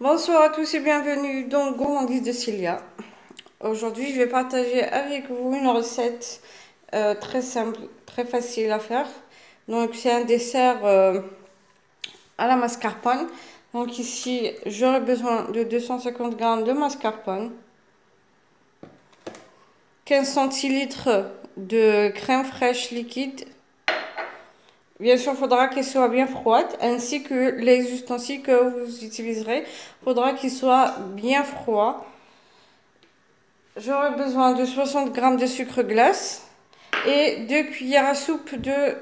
Bonsoir à tous et bienvenue dans Gourmandise de Cilia. Aujourd'hui, je vais partager avec vous une recette très simple, très facile à faire. Donc, c'est un dessert à la mascarpone. Donc, ici, j'aurai besoin de 250 g de mascarpone, 15 centilitres de crème fraîche liquide. Bien sûr, il faudra qu'elle soit bien froide, ainsi que les ustensiles que vous utiliserez. Il faudra qu'ils soient bien froids. J'aurai besoin de 60 g de sucre glace et 2 cuillères à soupe de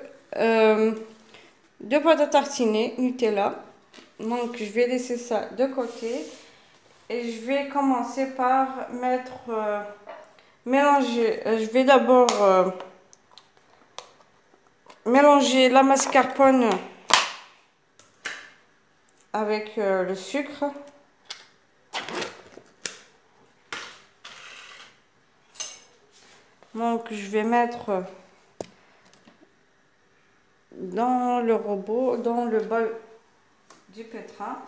pâte à tartiner Nutella. Donc je vais laisser ça de côté et je vais commencer par mélanger. Je vais d'abord mélanger la mascarpone avec le sucre. Donc je vais mettre dans le robot, dans le bol du pétrin.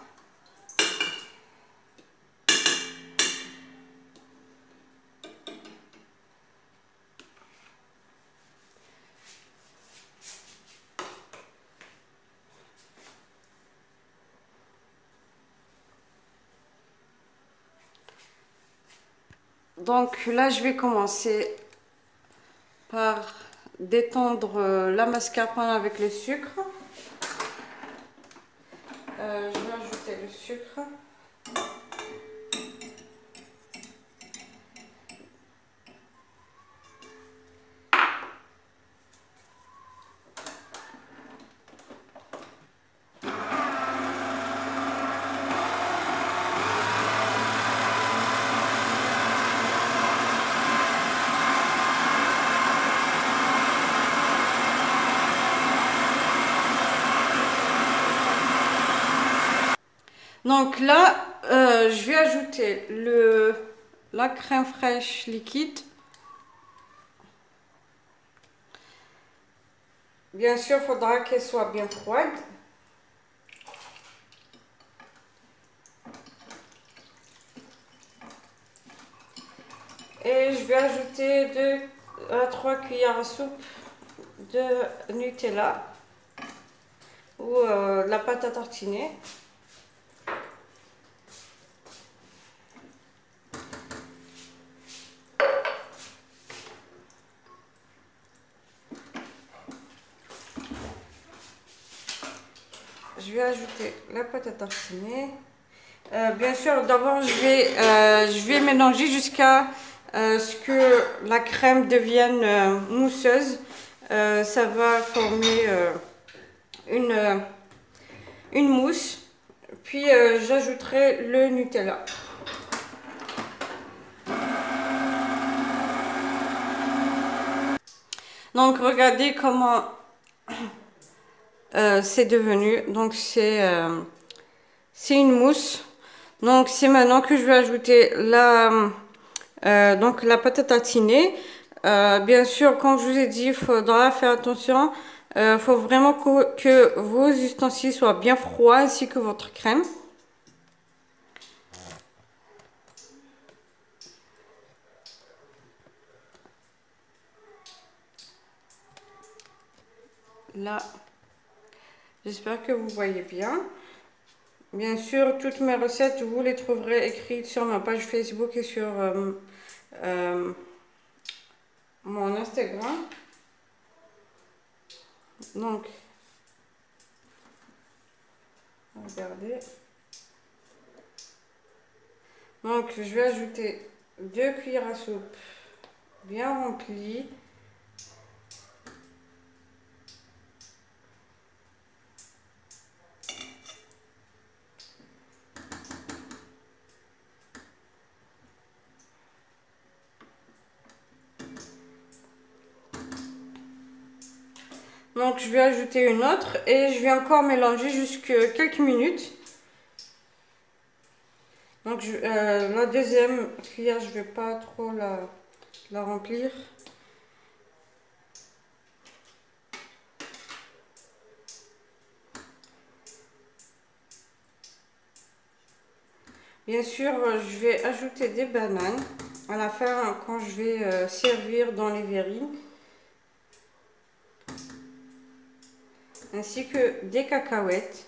Donc là, je vais commencer par détendre la mascarpone avec le sucre. Je vais ajouter le sucre. Donc là, je vais ajouter la crème fraîche liquide. Bien sûr, il faudra qu'elle soit bien froide. Et je vais ajouter 2 à 3 cuillères à soupe de Nutella ou de la pâte à tartiner. Je vais ajouter la pâte à tartiner. Bien sûr, d'abord, je vais mélanger jusqu'à ce que la crème devienne mousseuse. Ça va former une mousse. Puis, j'ajouterai le Nutella. Donc, regardez comment c'est devenu. Donc, c'est une mousse. Donc, c'est maintenant que je vais ajouter la pâte à tartiner. Bien sûr, comme je vous ai dit, il faudra faire attention. Il faut vraiment que vos ustensiles soient bien froids ainsi que votre crème. Là, j'espère que vous voyez bien. Bien sûr, toutes mes recettes, vous les trouverez écrites sur ma page Facebook et sur mon Instagram. Donc, regardez. Donc, je vais ajouter 2 cuillères à soupe bien remplies. Donc, je vais ajouter une autre et je vais encore mélanger jusqu'à quelques minutes. Donc, la deuxième cuillère, je ne vais pas trop la remplir. Bien sûr, je vais ajouter des bananes à la fin quand je vais servir dans les verrines, ainsi que des cacahuètes.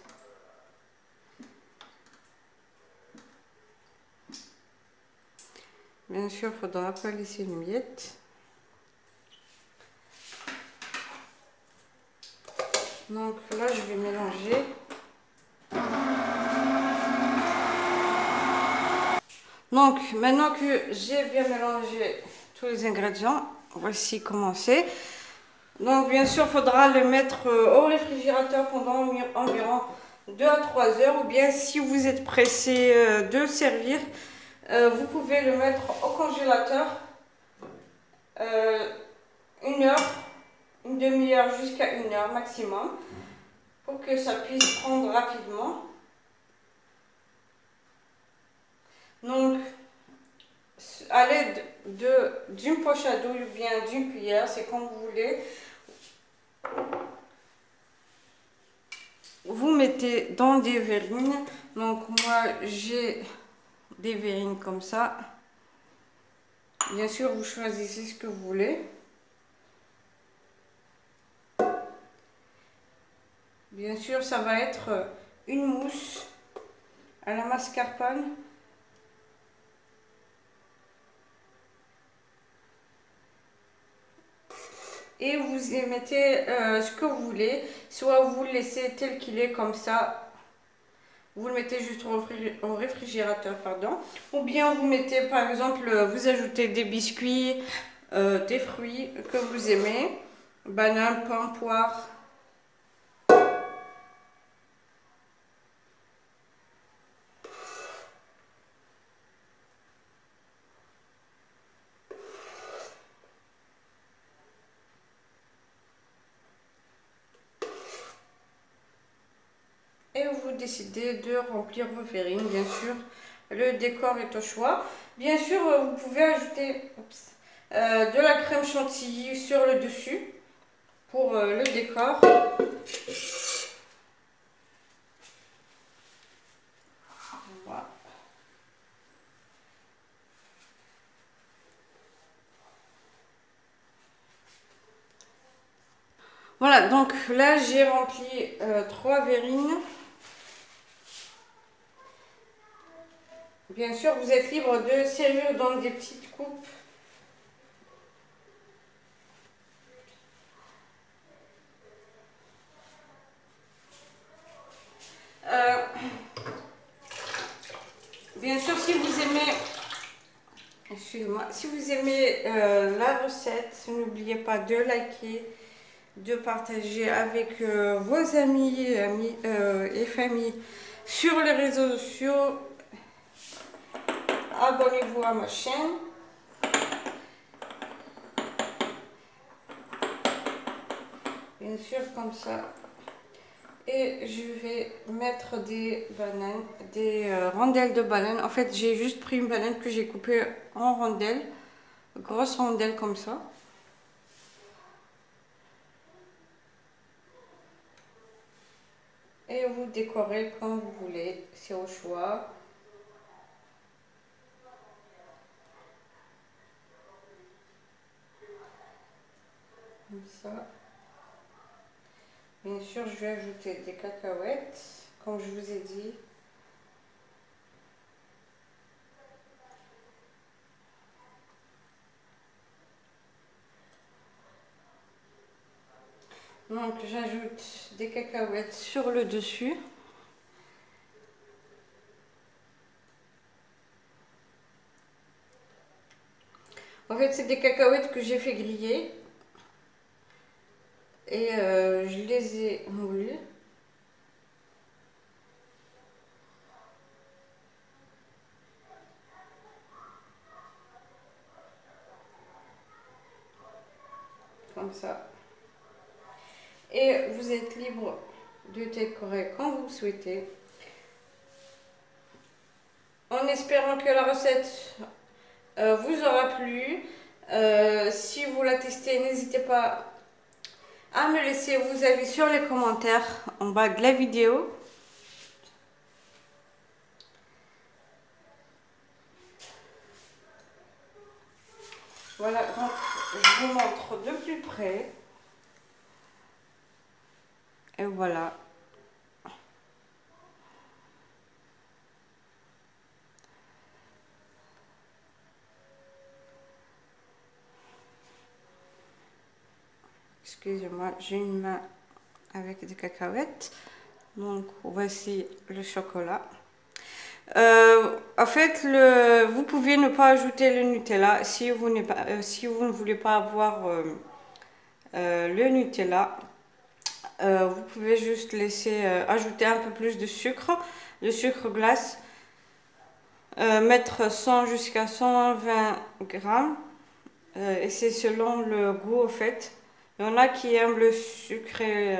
Bien sûr, il ne faudra pas laisser une miette. Donc là, je vais mélanger. Donc, maintenant que j'ai bien mélangé tous les ingrédients, voici comment c'est. Donc, bien sûr, il faudra le mettre au réfrigérateur pendant environ 2 à 3 heures. Ou bien, si vous êtes pressé de servir, vous pouvez le mettre au congélateur 1 heure, une demi-heure jusqu'à 1 heure maximum, pour que ça puisse prendre rapidement. Donc, à l'aide d'une poche à douille ou bien d'une cuillère, c'est comme vous voulez, vous mettez dans des verrines. Donc moi j'ai des verrines comme ça. Bien sûr, vous choisissez ce que vous voulez. Bien sûr, ça va être une mousse à la mascarpone. Et vous y mettez ce que vous voulez. Soit vous le laissez tel qu'il est comme ça. Vous le mettez juste au réfrigérateur, pardon. Ou bien vous mettez, par exemple, vous ajoutez des biscuits, des fruits que vous aimez. Banane, pain, poire. Et vous décidez de remplir vos verrines, bien sûr. Le décor est au choix. Bien sûr, vous pouvez ajouter de la crème chantilly sur le dessus pour le décor. Voilà. Voilà, donc là j'ai rempli 3 verrines. Bien sûr, vous êtes libre de servir dans des petites coupes. Bien sûr, si vous aimez, excusez-moi, si vous aimez la recette, n'oubliez pas de liker, de partager avec vos amis et familles sur les réseaux sociaux. Abonnez-vous à ma chaîne. Bien sûr, comme ça. Et je vais mettre des bananes, des rondelles de banane. En fait, j'ai juste pris une banane que j'ai coupée en rondelles, grosses rondelles comme ça. Et vous décorez comme vous voulez, c'est au choix. Comme ça. Bien sûr, je vais ajouter des cacahuètes, comme je vous ai dit. Donc, j'ajoute des cacahuètes sur le dessus. En fait, c'est des cacahuètes que j'ai fait griller. Et je les ai moulues. Comme ça. Et vous êtes libre de décorer quand vous souhaitez. En espérant que la recette vous aura plu. Si vous la testez, n'hésitez pas à me laisser vos avis sur les commentaires en bas de la vidéo. Voilà, donc je vous montre de plus près. Et voilà. Excusez-moi, j'ai une main avec des cacahuètes. Donc voici le chocolat. En fait, vous pouvez ne pas ajouter le Nutella si vous ne voulez pas avoir le Nutella. Vous pouvez juste laisser ajouter un peu plus de sucre glace, mettre 100 jusqu'à 120 grammes, et c'est selon le goût au fait. Il y en a qui aiment le sucré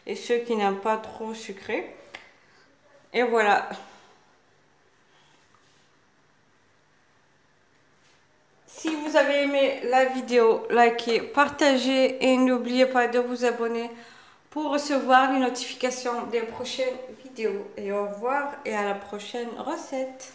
et ceux qui n'aiment pas trop sucré. Et voilà. Si vous avez aimé la vidéo, likez, partagez et n'oubliez pas de vous abonner pour recevoir les notifications des prochaines vidéos. Et au revoir et à la prochaine recette.